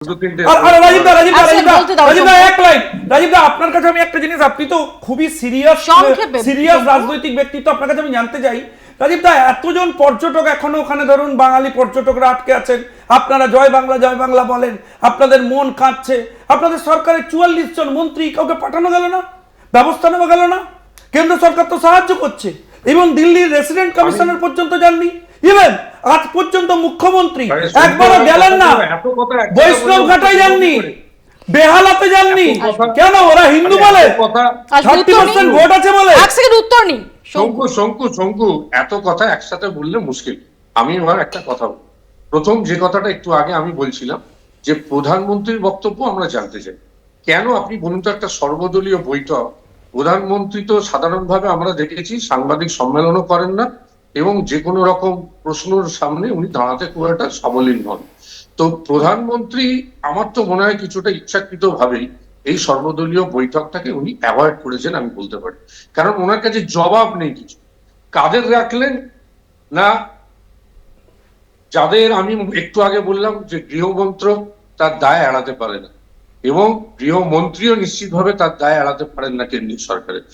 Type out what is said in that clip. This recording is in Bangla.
দুটো তিনটে রাজীব দা বলতে দাও, রাজীব দা এক লাইন। রাজীব দা আপনার কাছে আমি একটা জিনিস, আপনি তো খুবই সিরিয়াস সংক্ষেপে, রাজনৈতিক ব্যক্তিত্ব, আপনার কাছে আমি জানতে চাই রাজীব দা, এতজন পর্যটক এখনো ওখানে ধরুন বাঙালি পর্যটকরা আটকে আছেন, আপনারা জয় বাংলা বলেন, আপনাদের মন কাঁদছে, আপনাদের সরকারের 44 জন মন্ত্রী, কাউকে পাঠানো গেল না, ব্যবস্থা নেওয়া গেল না? কেন্দ্র সরকার তো সাহায্য করছে, এবং দিল্লির রেসিডেন্ট কমিশনার পর্যন্ত যাননি, ইভেন আজ পর্যন্ত মুখ্যমন্ত্রী একবারও গেলেন না, বৈষ্ণব ঘাটায় যাননি, বেহালাতে যাননি। কেন? ওরা হিন্দু বলে, 30% ভোট আছে বলে। এক সেকেন্ড উত্তর নিন। শঙ্কু এত কথা একসাথে বললে মুশকিল। আমি এবার একটা কথা বলি। প্রথম যে কথাটা একটু আগে আমি বলছিলাম যে প্রধানমন্ত্রীর বক্তব্য আমরা জানতে চাই। কেন আপনি বলুন তো, একটা সর্বদলীয় বৈঠক, প্রধানমন্ত্রী তো সাধারণভাবে আমরা দেখেছি সাংবাদিক সম্মেলনও করেন না, এবং যে কোনো রকম প্রশ্নের সামনে উনি দাঁড়াতে খুব একটা সাবলীল নন। তো প্রধানমন্ত্রী আমার তো মনে হয় কিছুটা ইচ্ছাকৃত ভাবেই এই সর্বদলীয় বৈঠকটাকে উনি অ্যাভয়েড করেছেন, আমি বলতে পারি। কারণ ওনার কাছে জবাব নেই কিছু। কাদের রাখলেন না, যাদের আমি একটু আগে বললাম যে গৃহমন্ত্রক তার দায় এড়াতে পারে না, এবং গৃহমন্ত্রীও নিশ্চিতভাবে তার দায় এড়াতে পারেন না কেন্দ্রীয় সরকারের।